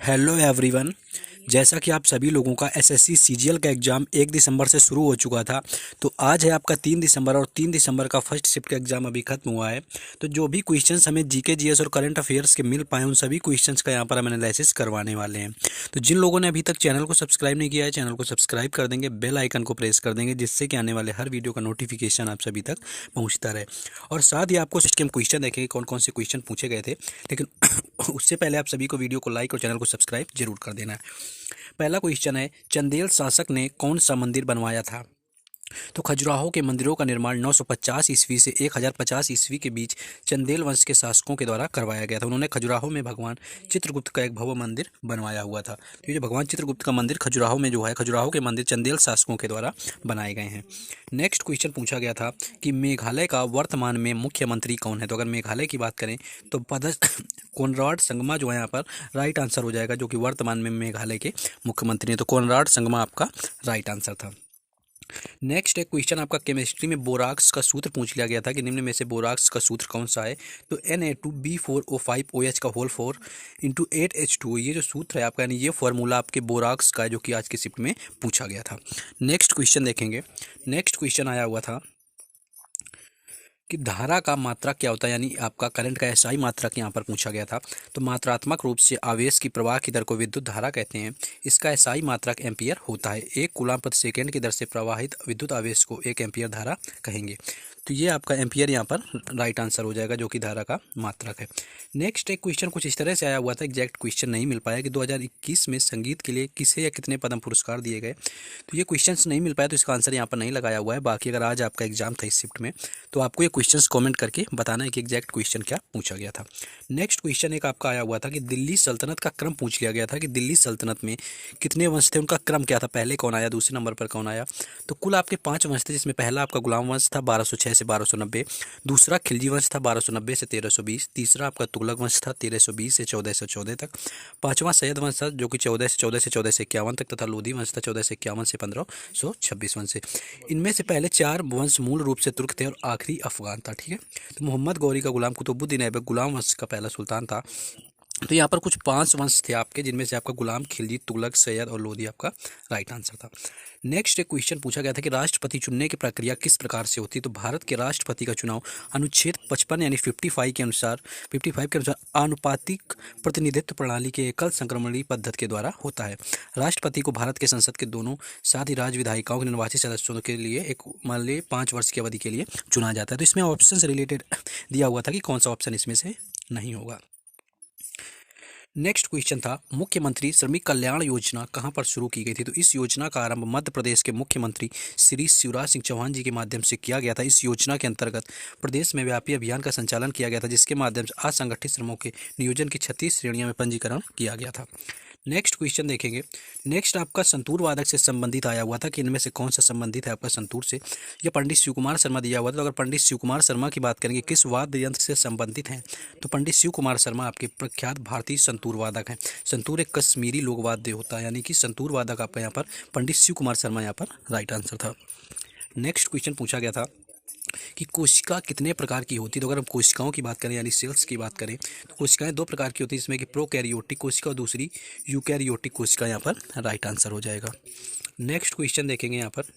Hello everyone. जैसा कि आप सभी लोगों का एसएससी सीजीएल का एग्ज़ाम 1 दिसंबर से शुरू हो चुका था, तो आज है आपका 3 दिसंबर और 3 दिसंबर का फर्स्ट शिफ्ट का एग्ज़ाम अभी खत्म हुआ है। तो जो भी क्वेश्चंस हमें जीके जीएस और करंट अफेयर्स के मिल पाए, उन सभी क्वेश्चंस का यहाँ पर हम एनालिसिस करवाने वाले हैं। तो जिन लोगों ने अभी तक चैनल को सब्सक्राइब नहीं किया है, चैनल को सब्सक्राइब कर देंगे, बेल आइकन को प्रेस कर देंगे, जिससे कि आने वाले हर वीडियो का नोटिफिकेशन आप सभी तक पहुँचता रहे। और साथ ही आपको सिस्टम क्वेश्चन देखेंगे कौन कौन से क्वेश्चन पूछे गए थे, लेकिन उससे पहले आप सभी को वीडियो को लाइक और चैनल को सब्सक्राइब जरूर कर देना है। पहला क्वेश्चन है, चंदेल शासक ने कौन सा मंदिर बनवाया था? तो खजुराहो के मंदिरों का निर्माण 950 ईस्वी से 1050 ईस्वी के बीच चंदेल वंश के शासकों के द्वारा करवाया गया था। उन्होंने खजुराहो में भगवान चित्रगुप्त का एक भव्य मंदिर बनवाया हुआ था। तो ये जो भगवान चित्रगुप्त का मंदिर खजुराहो में जो है, खजुराहो के मंदिर चंदेल शासकों के द्वारा बनाए गए हैं। नेक्स्ट क्वेश्चन पूछा गया था कि मेघालय का वर्तमान में मुख्यमंत्री कौन है? तो अगर मेघालय की बात करें तो कोनराड संगमा जो है यहाँ पर राइट आंसर हो जाएगा, जो कि वर्तमान में मेघालय के मुख्यमंत्री हैं। तो कोनराड संगमा आपका राइट आंसर था। नेक्स्ट एक क्वेश्चन आपका केमिस्ट्री में बोराक्स का सूत्र पूछ लिया गया था कि निम्न में से बोराक्स का सूत्र कौन सा है? तो Na2B4O5OH का होल 4 इंटू 8H2, ये जो सूत्र है आपका, यानी ये फॉर्मूला आपके बोराक्स का है, जो कि आज की शिफ्ट में पूछा गया था। नेक्स्ट क्वेश्चन देखेंगे। नेक्स्ट क्वेश्चन आया हुआ था कि धारा का मात्रक क्या होता है, यानी आपका करंट का एसआई मात्रक यहाँ पर पूछा गया था। तो मात्रात्मक रूप से आवेश की प्रवाह की दर को विद्युत धारा कहते हैं। इसका एसआई मात्रक एम्पियर होता है। 1 कूलम प्रति सेकंड की दर से प्रवाहित विद्युत आवेश को 1 एम्पियर धारा कहेंगे। तो ये आपका एम्पियर यहाँ पर राइट आंसर हो जाएगा, जो कि धारा का मात्रक है। नेक्स्ट एक क्वेश्चन कुछ इस तरह से आया हुआ था, एग्जैक्ट क्वेश्चन नहीं मिल पाया, कि 2021 में संगीत के लिए किसे या कितने पद्म पुरस्कार दिए गए। तो ये क्वेश्चंस नहीं मिल पाया, तो इसका आंसर यहाँ पर नहीं लगाया हुआ है। बाकी अगर आज आपका एग्जाम था इस शिफ्ट में, तो आपको ये क्वेश्चंस कमेंट करके बताना है कि एग्जैक्ट क्वेश्चन क्या पूछा गया था। नेक्स्ट क्वेश्चन एक आपका आया हुआ था कि दिल्ली सल्तनत का क्रम पूछ लिया गया था कि दिल्ली सल्तनत में कितने वंश थे, उनका क्रम क्या था, पहले कौन आया, दूसरे नंबर पर कौन आया। तो कुल आपके 5 वंश थे, जिसमें पहला आपका गुलाम वंश था 1206 से 1290, दूसरा खिलजी वंश था 1290 से 1320, तीसरा आपका तुगलक वंश था 1320 से 1414 तक, पांचवा सैयद वंश था जो कि 14 से 51 तक, तथा लोधी वंश था 1451 से 1526 वंश से। इनमें से पहले 4 वंश मूल रूप से तुर्क थे और आखिरी अफगान था। ठीक है, तो मोहम्मद गौरी का गुलाम कुतुबुद्दीन ऐबक गुलाम वंश का पहला सुल्तान था। तो यहाँ पर कुछ 5 वंश थे आपके, जिनमें से आपका गुलाम, खिलजी, तुगलक, सैयद और लोधी आपका राइट आंसर था। नेक्स्ट एक क्वेश्चन पूछा गया था कि राष्ट्रपति चुनने की प्रक्रिया किस प्रकार से होती है। तो भारत के राष्ट्रपति का चुनाव अनुच्छेद 55 यानी 55 के अनुसार आनुपातिक प्रतिनिधित्व प्रणाली के एकल संक्रमणीय पद्धति के द्वारा होता है। राष्ट्रपति को भारत के संसद के दोनों साथ ही राज्य विधायिकाओं के निर्वाचित सदस्यों के लिए एक मान लीजिए 5 वर्ष की अवधि के लिए चुना जाता है। तो इसमें ऑप्शन से रिलेटेड दिया हुआ था कि कौन सा ऑप्शन इसमें से नहीं होगा। नेक्स्ट क्वेश्चन था, मुख्यमंत्री श्रमिक कल्याण योजना कहां पर शुरू की गई थी। तो इस योजना का आरंभ मध्य प्रदेश के मुख्यमंत्री श्री शिवराज सिंह चौहान जी के माध्यम से किया गया था। इस योजना के अंतर्गत प्रदेश में व्यापी अभियान का संचालन किया गया था, जिसके माध्यम से असंगठित श्रमों के नियोजन की 36 श्रेणियों में पंजीकरण किया गया था। नेक्स्ट क्वेश्चन देखेंगे। नेक्स्ट आपका संतूर वादक से संबंधित आया हुआ था कि इनमें से कौन सा संबंधित है आपका संतूर से। यह पंडित शिव कुमार शर्मा दिया हुआ था। तो अगर पंडित शिव कुमार शर्मा की बात करेंगे किस वाद्य यंत्र से संबंधित हैं, तो पंडित शिव कुमार शर्मा आपके प्रख्यात भारतीय संतूर वादक हैं। संतूर एक कश्मीरी लोक वाद्य होता है, यानी कि संतूर वादक आपका यहाँ पर पंडित शिव कुमार शर्मा यहाँ पर राइट आंसर था। नेक्स्ट क्वेश्चन पूछा गया था कि कोशिका कितने प्रकार की होती है। तो अगर हम कोशिकाओं की बात करें यानी सेल्स की बात करें, तो कोशिकाएं 2 प्रकार की होती हैं, जिसमें कि प्रोकैरियोटिक कोशिका और दूसरी यूकैरियोटिक कोशिका यहाँ पर राइट आंसर हो जाएगा। नेक्स्ट क्वेश्चन देखेंगे यहाँ पर।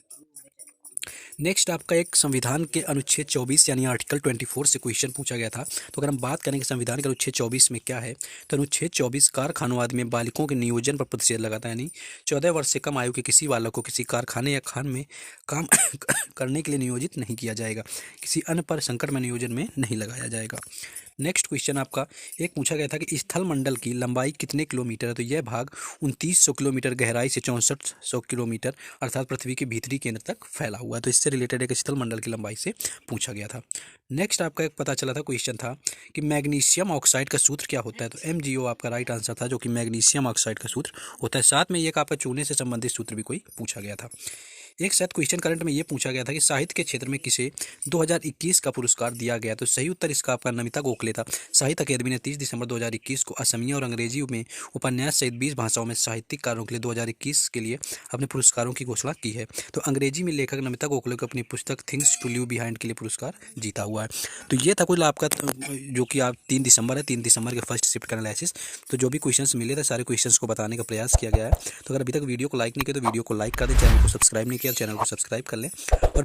नेक्स्ट आपका एक संविधान के अनुच्छेद 24 यानी आर्टिकल 24 से क्वेश्चन पूछा गया था। तो अगर हम बात करें कि संविधान के अनुच्छेद 24 में क्या है, तो अनुच्छेद 24 कारखानों आदि में बालिकों के नियोजन पर प्रतिषेध लगाता है, यानी 14 वर्ष से कम आयु के किसी बालक को किसी कारखाने या खान में काम करने के लिए नियोजित नहीं किया जाएगा, किसी अन्य पर संकट में नियोजन में नहीं लगाया जाएगा। नेक्स्ट क्वेश्चन आपका एक पूछा गया था कि स्थल मंडल की लंबाई कितने किलोमीटर है। तो यह भाग 2900 किलोमीटर गहराई से 6400 किलोमीटर अर्थात पृथ्वी के भीतरी केंद्र तक फैला हुआ है। तो इससे रिलेटेड एक स्थल मंडल की लंबाई से पूछा गया था। नेक्स्ट आपका एक पता चला था क्वेश्चन था कि मैग्नीशियम ऑक्साइड का सूत्र क्या होता है। तो MgO आपका राइट आंसर था, जो कि मैग्नीशियम ऑक्साइड का सूत्र होता है। साथ में एक आपका चूने से संबंधित सूत्र भी कोई पूछा गया था। एक शायद क्वेश्चन करंट में ये पूछा गया था कि साहित्य के क्षेत्र में किसे 2021 का पुरस्कार दिया गया, तो सही उत्तर इसका आपका नमिता गोखले था। साहित्य अकेदमी ने 30 दिसंबर 2021 को असमिया और अंग्रेजी में उपन्यास सहित 20 भाषाओं में साहित्यिक कार्यों के लिए 2021 के लिए अपने पुरस्कारों की घोषणा की है। तो अंग्रेजी में लेखक नमिता गोखले को अपनी पुस्तक थिंग्स टू लीव बिहाइंड के लिए पुरस्कार जीता हुआ है। तो ये था कुल आपका जो कि आप 3 दिसंबर है, 3 दिसंबर के फर्स्ट शिफ्ट का एनालिसिस। तो जो भी क्वेश्चंस मिले थे सारे क्वेश्चंस को बताने का प्रयास किया गया है। तो अगर अभी तक वीडियो को लाइक नहीं किया तो वीडियो को लाइक कर दें, चैनल को सब्सक्राइब नहीं किया तो चैनल को सब्सक्राइब कर लें और